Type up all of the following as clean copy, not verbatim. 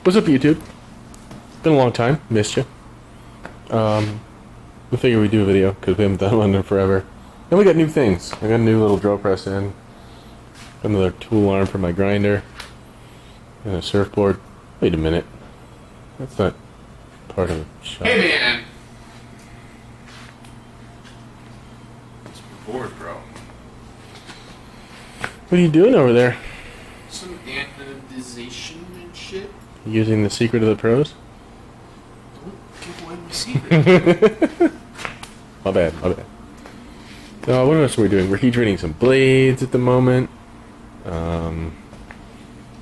What's up, YouTube? Been a long time. Missed you. We figured we'd do a video because we haven't done one in forever. And we got new things. I got a new little drill press in. Got another tool arm for my grinder. And a surfboard. Wait a minute. That's not part of the shop. Hey, man! It's bored, bro. What are you doing over there? Some anodization and shit. Using the secret of the pros? Don't give away my secret. My bad. What else are we doing? We're heat treating some blades at the moment.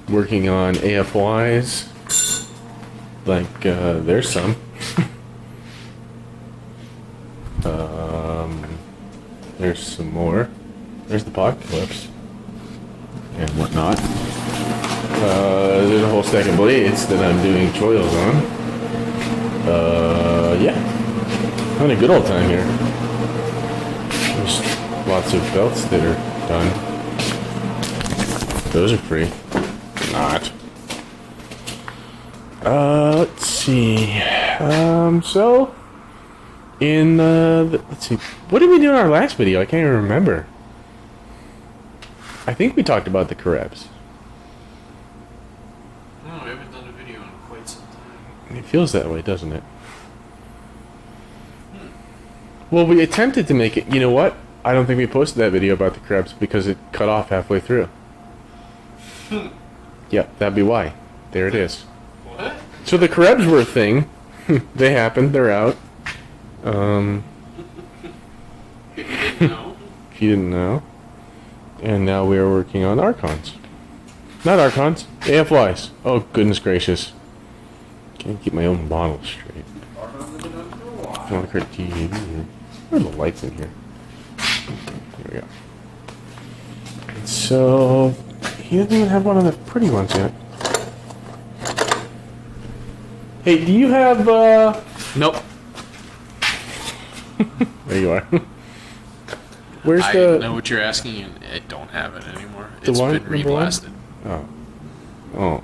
Working on AFYs. Like, there's some. There's some more. There's the Apocalypse. And whatnot. There's a whole stack of blades that I'm doing tutorials on. Yeah. Having a good old time here. There's lots of belts that are done. Those are free. Not. Let's see. So, in, let's see. What did we do in our last video? I can't even remember. I think we talked about the Krebs. No, we haven't done a video in quite some time. It feels that way, doesn't it? Well, we attempted to make it. You know what? I don't think we posted that video about the Krebs because it cut off halfway through. Yeah, that'd be why. There it is. What? So the Krebs were a thing. They happened. They're out. If you didn't know. If you didn't know. And now we are working on Archons. Not Archons. AFYs. Oh, goodness gracious. Can't keep my own model straight. Where are the lights in here? Here we go. And so, he doesn't even have one of the pretty ones yet. Hey, do you have, Nope. There you are. Where's I the... know what you're asking, and I don't have it anymore. The It's one- been number one? reblasted. Oh.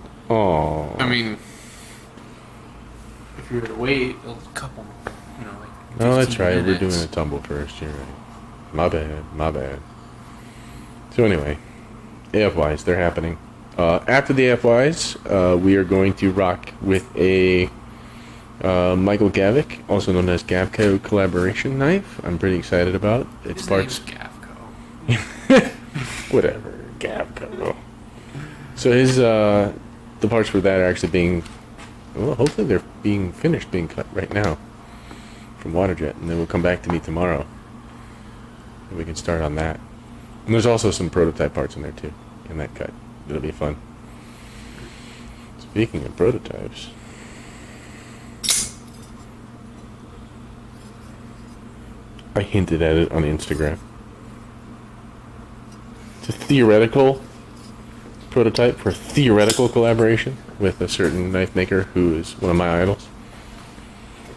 I mean, if you were to wait a couple, like. Oh, that's 15 right. We're minutes. doing a tumble first. You're right. My bad. So anyway, AFYs, they're happening. After the AFYs, we are going to rock with a Michael Gavick, also known as Gavco collaboration knife. I'm pretty excited about it. It's His parts. name's Gavco. Whatever, Gavco. So his the parts for that are actually being, well, hopefully they're being finished, being cut right now from Waterjet, and then we'll come back to me tomorrow, and we can start on that. And there's also some prototype parts in there too, in that cut. It'll be fun. Speaking of prototypes, I hinted at it on Instagram. It's a theoretical prototype for theoretical collaboration with a certain knife maker who is one of my idols.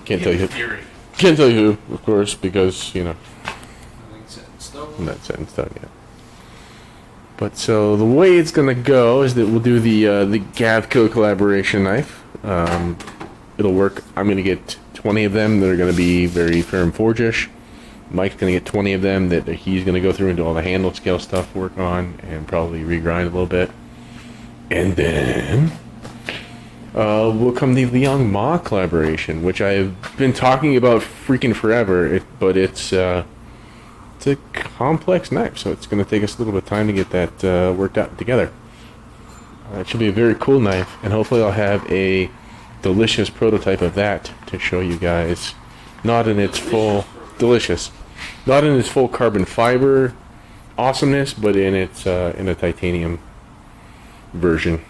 Can't tell you who. Can't tell you who, of course, because, you know, Nothing's set in stone. I'm not set in stone yet. But so the way it's gonna go is that we'll do the Gavco collaboration knife. It'll work. I'm gonna get 20 of them that are gonna be very firm forge-ish. Mike's gonna get 20 of them that he's gonna go through and do all the handle scale stuff, work on, and probably regrind a little bit. And then will come the Liang Ma collaboration, which I've been talking about freaking forever. But it's a complex knife, so it's going to take us a little bit of time to get that worked out together. It should be a very cool knife, and hopefully I'll have a delicious prototype of that to show you guys. Not in its full carbon fiber awesomeness, but in its in a titanium version.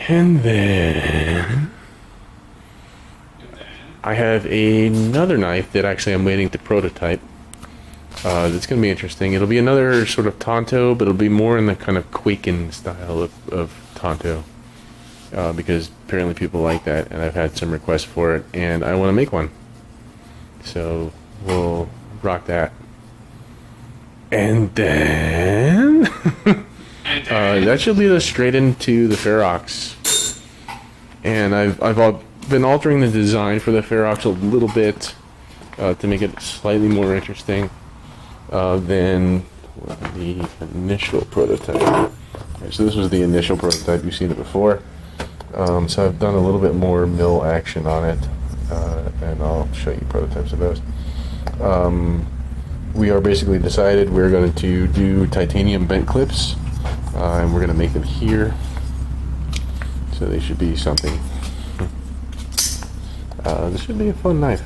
And then I have another knife that actually I'm waiting to prototype. That's going to be interesting. It'll be another sort of Tonto, but it'll be more in the kind of Quaken style of Tonto. Because apparently people like that, and I've had some requests for it, and I want to make one. So we'll rock that. And then... And That should lead us straight into the Ferox. And I've been altering the design for the Ferox a little bit to make it slightly more interesting than the initial prototype. Right, so this was the initial prototype. You've seen it before. So I've done a little bit more mill action on it, and I'll show you prototypes of those. We are basically decided we're going to do titanium bent clips, and we're going to make them here. So they should be something. This should be a fun knife.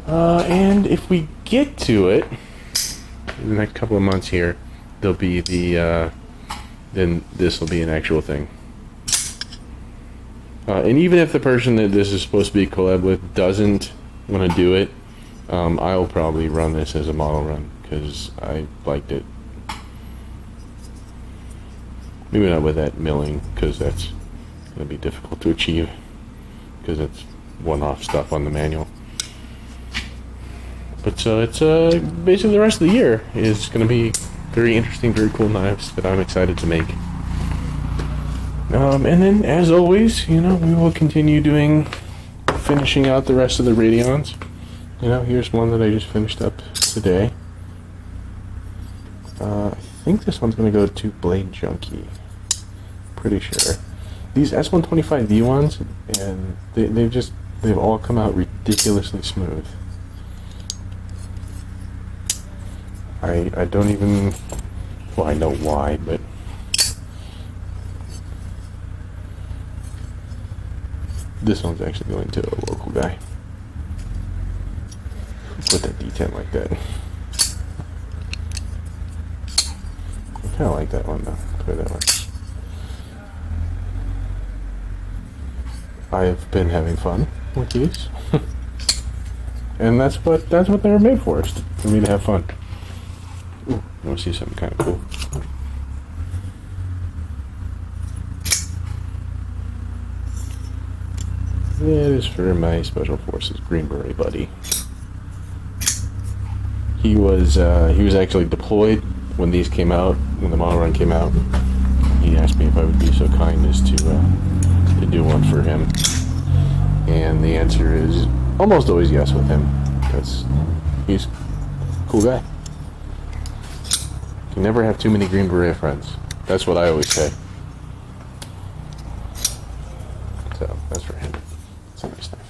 And if we get to it in the next couple of months here, there'll be the then this will be an actual thing. And even if the person that this is supposed to be collab with doesn't want to do it, I'll probably run this as a model run because I liked it. Maybe not with that milling because that's going to be difficult to achieve because it's one-off stuff on the manual. But so it's basically the rest of the year is going to be very interesting, very cool knives that I'm excited to make. And then, as always, we will continue finishing out the rest of the Radions. Here's one that I just finished up today. I think this one's going to go to Blade Junkie. Pretty sure. These S125V ones, and they've all come out ridiculously smooth. I don't even, well, I know why, but this one's actually going to a local guy. Put that D10 like that. I kind of like that one though. Put it that way. I've been having fun with these, and that's what they were made for me to have fun. Ooh, I want to see something kind of cool. It is for my Special Forces Green Beret buddy. He was actually deployed when these came out, when the model run came out. He asked me if I would be so kind as to do one for him, and the answer is almost always yes with him because he's a cool guy. You never have too many Green Beret friends. That's what I always say. So, that's for him. It's a nice knife.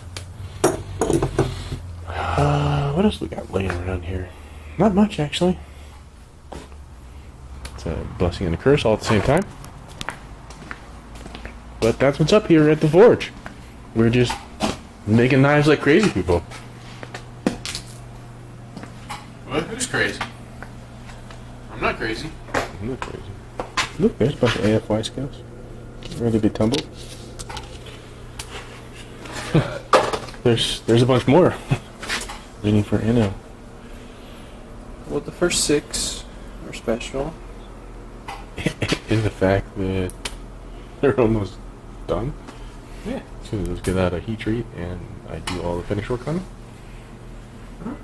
What else we got laying around here? Not much, actually. It's a blessing and a curse all at the same time. But that's what's up here at the Forge. We're just making knives like crazy people. What? Who's crazy? I'm not crazy. I'm not crazy. Look, there's a bunch of AFY scouts. Ready to tumble. There's a bunch more. Waiting for Inno. Well, the first 6 are special. In the fact that they're almost done. Yeah. As soon as those get out of heat treat and I do all the finish work on them.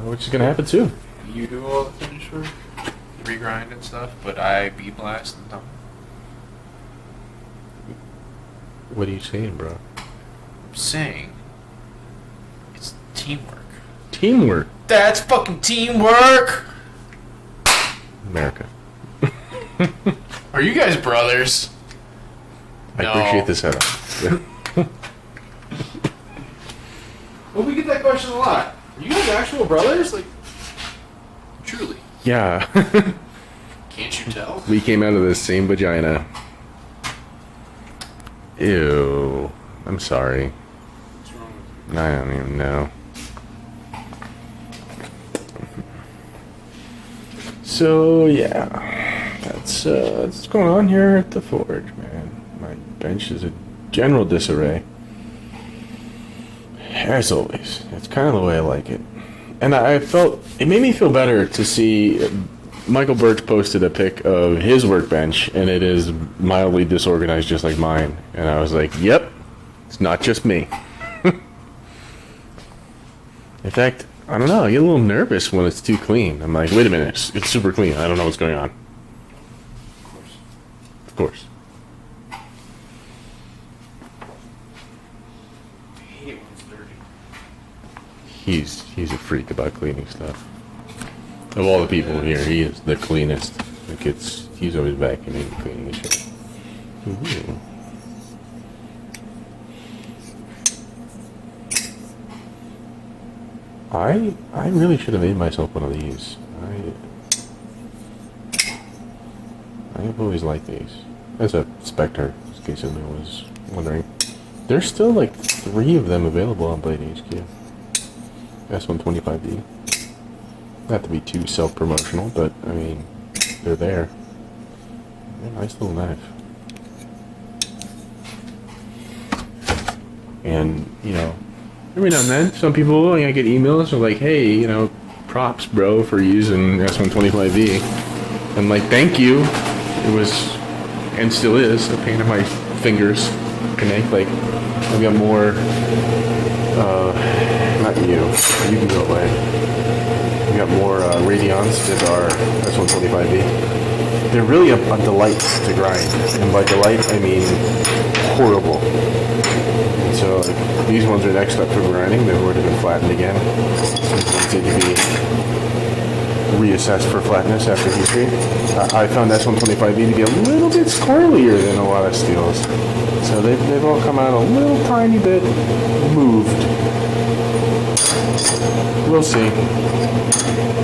Which is going to happen soon. You do all the finish work, the regrind and stuff, but I blast and dump. What are you saying, bro? I'm saying it's teamwork. Teamwork. That's fucking teamwork. America. Are you guys brothers? I No. appreciate the setup. Yeah. Well, we get that question a lot. Are you guys actual brothers? Like, truly. Yeah. Can't you tell? We came out of the same vagina. Ew. I'm sorry. What's wrong with I don't even know. So yeah, that's what's going on here at the Forge, man. My bench is a general disarray, as always. It's kind of the way I like it, and I felt it made me feel better to see Michael Birch posted a pic of his workbench, and it is mildly disorganized, just like mine. And I was like, "Yep, it's not just me." In fact, I don't know. I get a little nervous when it's too clean. I'm like, wait a minute, it's super clean. I don't know what's going on. Of course. Of course. I hate it when it's dirty. He's a freak about cleaning stuff. Of all the people here, he is the cleanest. Like he's always vacuuming and cleaning and shit. Ooh. I really should have made myself one of these. I have always liked these. As a Spectre, in case anyone was wondering. There's still like 3 of them available on Blade HQ. S125D. Not to be too self-promotional, but I mean, they're there. They're a nice little knife. And, you know, every now and then, some people, I get emails are like, hey, you know, props, bro, for using S125V. I'm like, thank you. It was, and still is, a pain in my fingers to make. Like, I've got more, not you can go away. We got more Radions that are S125V. They're really a delight to grind. And by delight, I mean horrible. And so these ones are next up for grinding. They've already been flattened again. These ones need to be reassessed for flatness after heat treat. I found S125V to be a little bit squirrelier than a lot of steels. So they've all come out a little tiny bit moved. We'll see.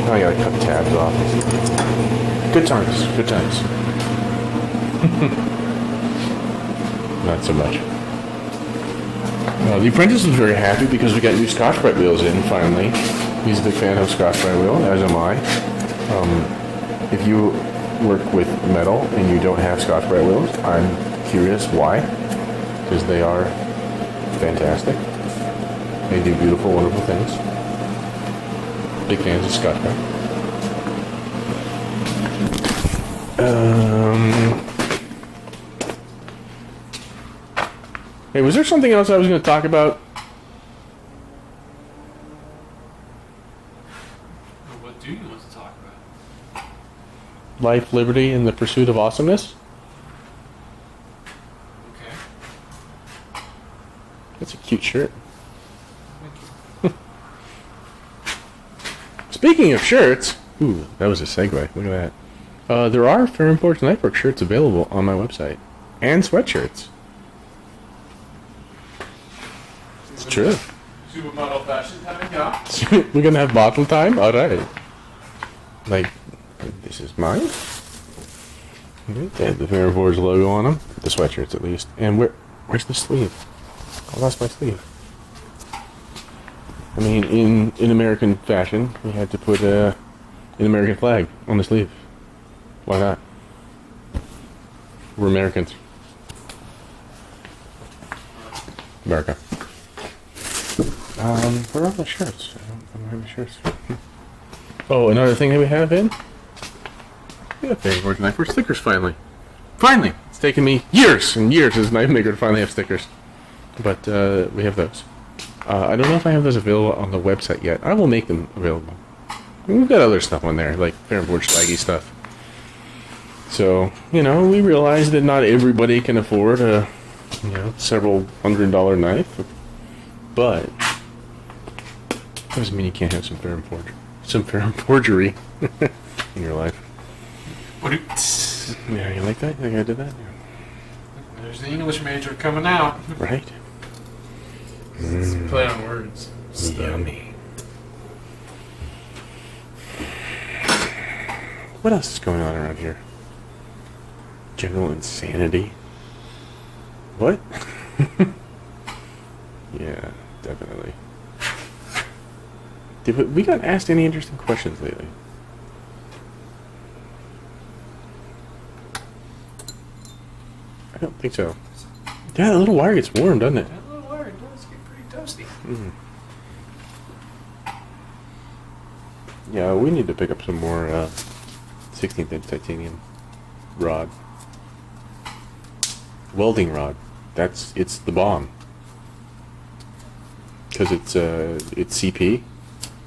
Oh, I gotta cut tabs off. Good times, good times. Not so much. The apprentice was very happy because we got new Scotch-Brite wheels in finally. He's a big fan of Scotch-Brite wheel, as am I. If you work with metal and you don't have Scotch-Brite wheels, I'm curious why. Because they are fantastic. They do beautiful, wonderful things. Big fans of Scotch-Brite. Hey, was there something else I was going to talk about? What do you want to talk about? Life, liberty, and the pursuit of awesomeness? Okay. That's a cute shirt. Thank you. Speaking of shirts, ooh, that was a segue. Look at that. There are Fair Imports Knifework shirts available on my website, and sweatshirts. It's true. Supermodel fashion time, yeah. We're gonna have bottle time. All right. Like, this is mine. They have the Fair Imports logo on them. The sweatshirts, at least. And where's the sleeve? I lost my sleeve. I mean, in American fashion, we had to put an American flag on the sleeve. Why not? We're Americans. America. Where are the shirts? I don't have the shirts. Oh, another thing that we have in? We have Fair Imports Knife Work stickers finally. Finally! It's taken me years and years as a knife maker to finally have stickers. But we have those. I don't know if I have those available on the website yet. I will make them available. We've got other stuff on there, like Fair Import Schlaggy stuff. So, you know, we realize that not everybody can afford a, several $100 knife. But doesn't mean you can't have some Fair Importery in your life. What do Yeah, you like that? You think I did that? There's the English major coming out. Right? It's a play on words. Yummy. What else is going on around here? General insanity. What? Yeah, definitely. Did we got asked any interesting questions lately? I don't think so. Yeah, the little wire gets warm, doesn't it? That little wire does get pretty toasty. Mm. Yeah, we need to pick up some more 16th inch titanium rod. Welding rod. It's the bomb. Because it's CP,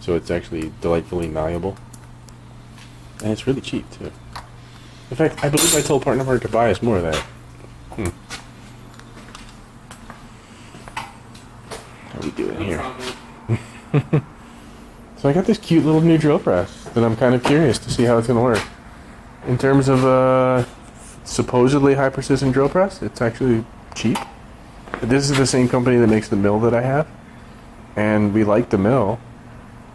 so it's actually delightfully malleable. And it's really cheap, too. In fact, I believe I told Part Number to buy us more of that. How we doing No here? comment. So I got this cute little new drill press that I'm kind of curious to see how it's going to work. In terms of supposedly high precision drill press, it's actually cheap. This is the same company that makes the mill that I have, and we like the mill,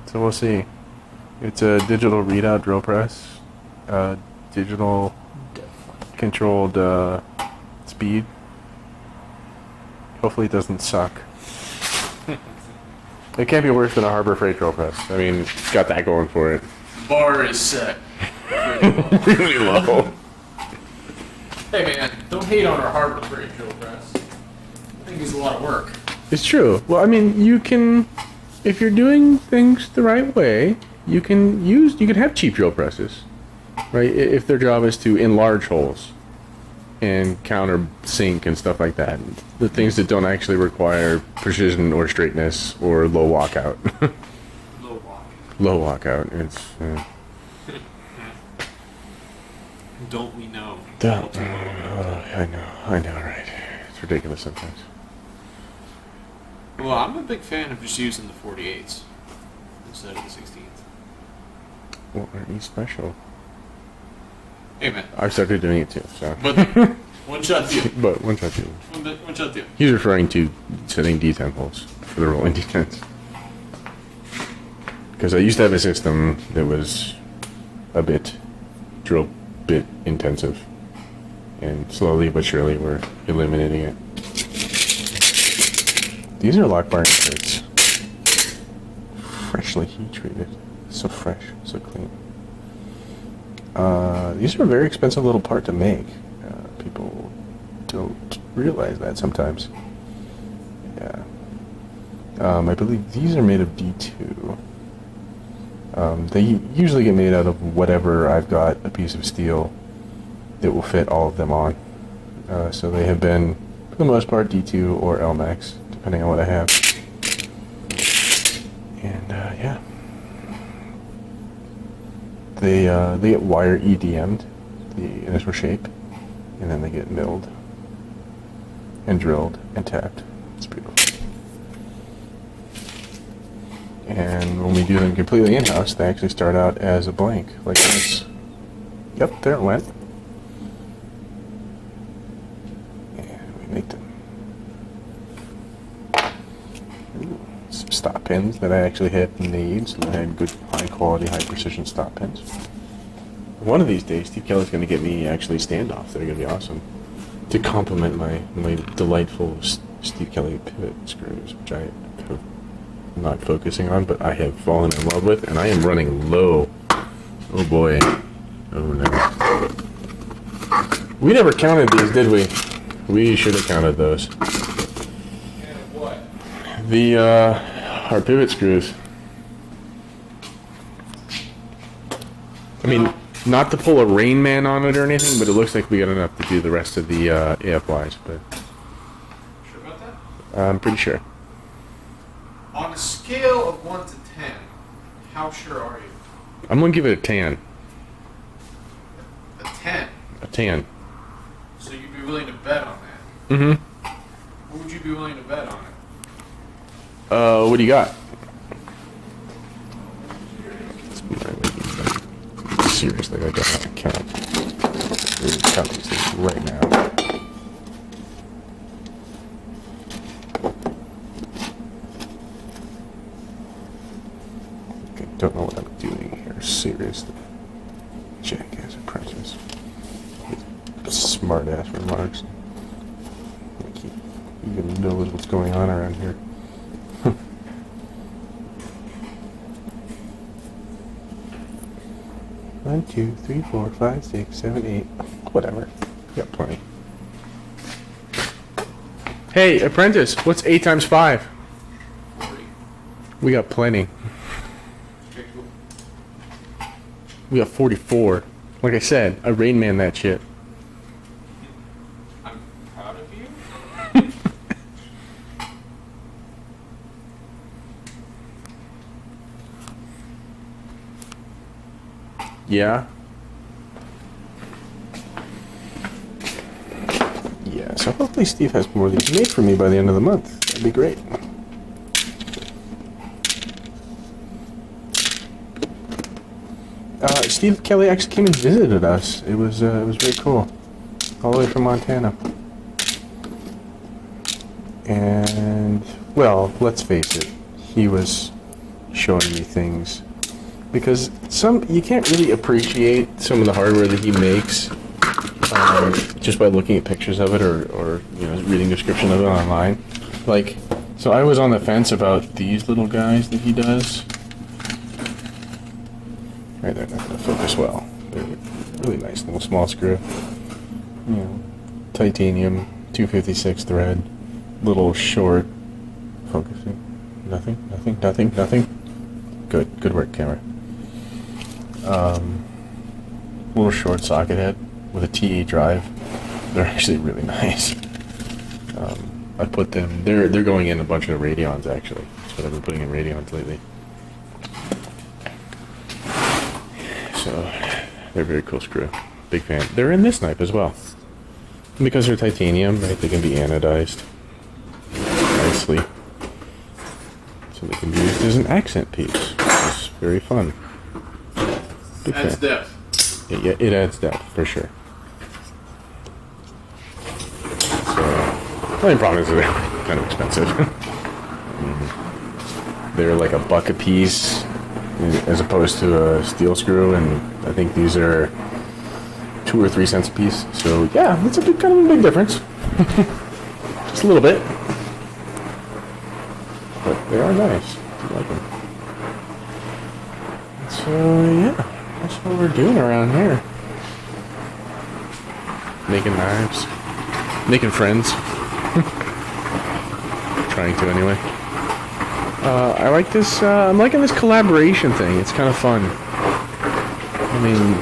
so we'll see. It's a digital readout drill press, digital controlled speed. Hopefully it doesn't suck. It can't be worse than a Harbor Freight drill press. I mean, it's got that going for it. Bar is set. Pretty low. Really low. Hey man, don't hate on our Harbor Freight drill press. I think it's a lot of work. It's true. Well, I mean, you can, if you're doing things the right way, you can have cheap drill presses, right? If their job is to enlarge holes and countersink and stuff like that. The things that don't actually require precision or straightness or low walkout. Low walk. Low walkout. It's, Don't we know? I know, right? It's ridiculous sometimes. Well, I'm a big fan of just using the 48s instead of the 16s. Well, aren't you special? Hey man, I've started doing it too, so. but one shot deal. But one shot deal. One shot deal. He's referring to setting D10 holes for the rolling D10s. Because I used to have a system that was a bit drill bit intensive. And slowly but surely we're eliminating it. These are lock bar inserts. Freshly heat treated. So fresh, so clean. These are a very expensive little part to make. People don't realize that sometimes. Yeah. I believe these are made of D2. They usually get made out of whatever I've got a piece of steel that will fit all of them on. So they have been, for the most part, D2 or Elmex, depending on what I have. And yeah. They get wire EDM'd, the initial shape, and then they get milled and drilled and tapped. It's beautiful. And when we do them completely in-house, they actually start out as a blank, like this. Yep, there it went. And we make them. Ooh, some stop pins that I actually had made, so I had good, high-quality, high-precision stop pins. One of these days, Steve Kelly's going to get me actually standoffs that are going to be awesome to complement my delightful Steve Kelly pivot screws, which I have not focusing on, but I have fallen in love with, and I am running low. Oh boy. Oh no. We never counted these, did we? We should have counted those. And what? The, our pivot screws. I mean, not to pull a Rain Man on it or anything, but it looks like we got enough to do the rest of the AFYs, but Sure about that? I'm pretty sure. On a scale of 1 to 10, how sure are you? I'm gonna give it a tan. A 10. A tan. So you'd be willing to bet on that. Mm-hmm. What would you be willing to bet on it? What do you got? Seriously, I don't have to count. We're gonna count these things right now. Okay, don't know what I'm doing here. Seriously. Jackass apprentice. Smart ass remarks. Like he even knows what's going on around here. 1, 2, 3, 4, 5, 6, 7, 8. Whatever. Got plenty. Hey, apprentice, what's 8 times 5? 40. We got plenty. Okay, cool. We got 44. Like I said, I Rain Man that shit. I'm proud of you. Yeah. Yeah, so hopefully Steve has more of these made for me by the end of the month. That'd be great. Steve Kelly actually came and visited us. It was very cool. All the way from Montana. And, well, let's face it, he was showing me things. Because you can't really appreciate some of the hardware that he makes just by looking at pictures of it or reading description of it online. Like, so I was on the fence about these little guys that he does. Right, they're not going to focus well. They're really nice little small screw. Titanium, 256 thread, little short. Focusing. Nothing. Good work, camera. Little short socket head with a T8 drive. They're actually really nice. I put them. They're going in a bunch of Radeons actually. That's what I've been putting in Radeons lately. So they're a very cool screw. Big fan. They're in this knife as well. And because they're titanium, right? They can be anodized nicely. So they can be used as an accent piece, which is very fun. Big Adds fan. depth. Yeah, it adds depth for sure. So, the only problem is they're kind of expensive. They're like $1 a piece as opposed to a steel screw, and I think these are 2 or 3 cents a piece. So yeah, it's kind of a big difference. Just a little bit. But they are nice. I like them. So yeah, that's what we're doing around here. Making knives. Making friends. Trying to anyway. I like this, I'm liking this collaboration thing. It's kind of fun. I mean,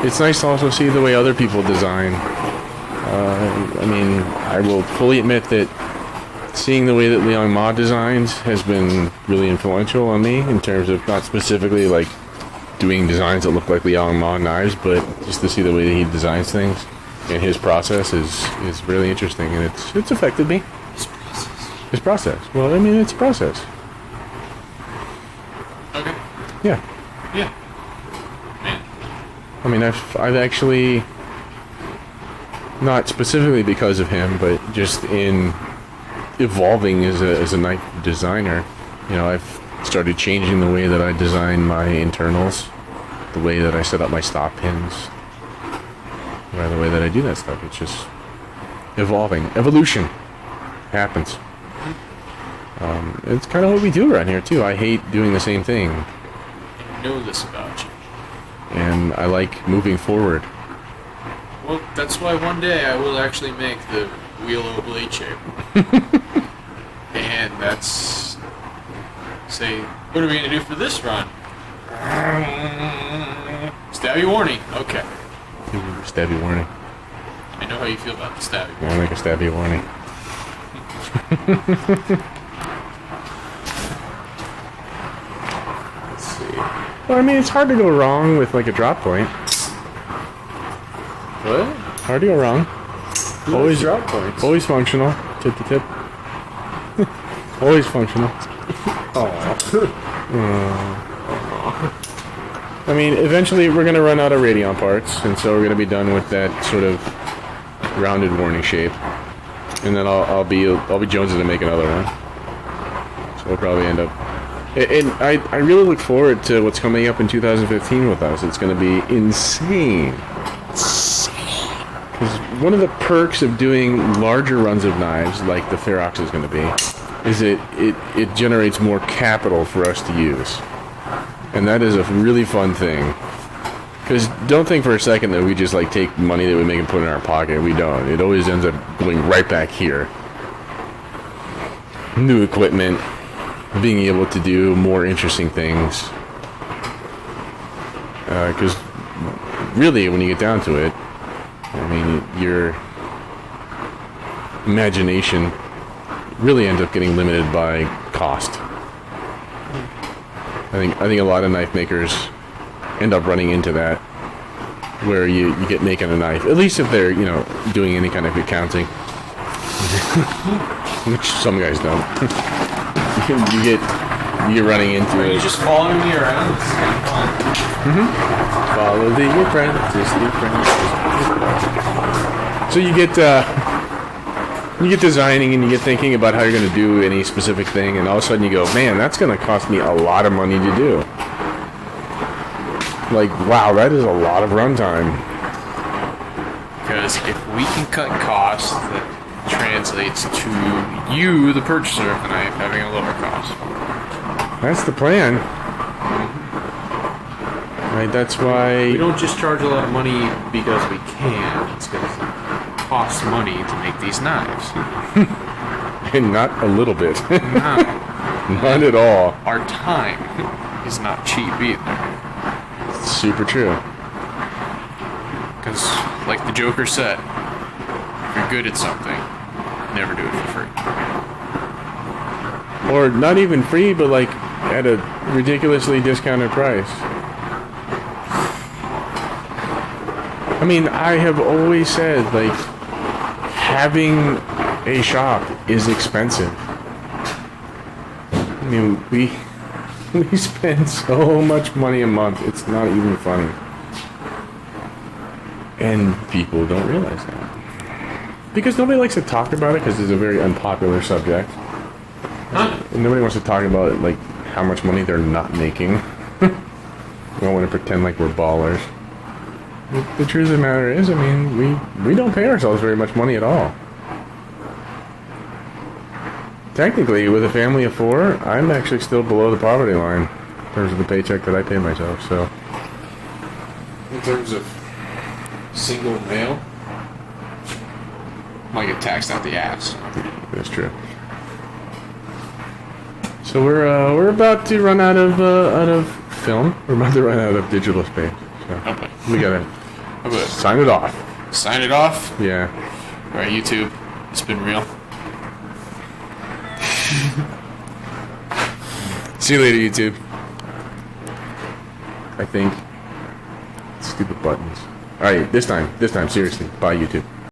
it's nice to also see the way other people design. I mean, I will fully admit that seeing the way that Liang Ma designs has been really influential on me in terms of not specifically like doing designs that look like Liang Ma knives, but just to see the way that he designs things and his process is really interesting, and it's affected me. His process. Well, I mean, it's a process. Okay. Yeah. Yeah. Man. I mean, I've actually, not specifically because of him, but just in evolving as a knife designer, I've started changing the way that I design my internals, the way that I set up my stop pins, the way that I do that stuff. It's just evolving. Evolution happens. It's kind of what we do around here too. I hate doing the same thing, I know this about you. and I like moving forward. Well, that's why one day I will actually make the wheel O blade shape. And that's... Say, what are we going to do for this run? Stabby warning. Okay. Stabby warning. I know how you feel about the stabby warning. I like a stabby warning. Let's see. Well, I mean, it's hard to go wrong with like a drop point. What? Hard to go wrong. Always drop points. Always functional. Tip to tip. Always functional. I mean, eventually we're gonna run out of Radeon parts, and so we're gonna be done with that sort of rounded warning shape, and then I'll be jonesing to make another one. So we'll probably end up. And I really look forward to what's coming up in 2015 with us. It's gonna be insane. Because one of the perks of doing larger runs of knives, like the Ferox is going to be, is it generates more capital for us to use. And that is a really fun thing. Because don't think for a second that we just like take money that we make and put in our pocket. We don't. It always ends up going right back here. New equipment, being able to do more interesting things. Because really, when you get down to it, I mean, your imagination really ends up getting limited by cost. I think a lot of knife makers end up running into that, where you get making a knife. At least if they're, you know, doing any kind of accounting. Which some guys don't. you get running into Are it. you just following me around? This is kind of fun. Follow the apprentice, So you get designing and you get thinking about how you're going to do any specific thing, and all of a sudden you go, man, that's going to cost me a lot of money to do. Like, wow, that is a lot of runtime. Because if we can cut costs, that translates to you, the purchaser of the knife, having a lower cost. That's the plan. Right, that's why... We don't just charge a lot of money because we can. It's because it costs money to make these knives. And not a little bit. No, Not at all. our time is not cheap either. Super true. Because, like the Joker said, if you're good at something, never do it for free. Or not even free, but like at a ridiculously discounted price. I mean, I have always said, like, having a shop is expensive. I mean, we spend so much money a month, it's not even funny. And people don't realize that. Because nobody likes to talk about it because it's a very unpopular subject. And nobody wants to talk about, like, how much money they're not making. We don't want to pretend like we're ballers. The truth of the matter is, I mean, we don't pay ourselves very much money at all. Technically, with a family of 4, I'm actually still below the poverty line in terms of the paycheck that I pay myself, so... In terms of single male, might get taxed out the ass. That's true. So we're about to run out of film. We're about to run out of digital space. So Okay. we gotta How about sign it off. sign it off? Yeah. Alright, YouTube, it's been real. See you later, YouTube. I think. Stupid buttons. All right, this time, seriously. Bye, YouTube.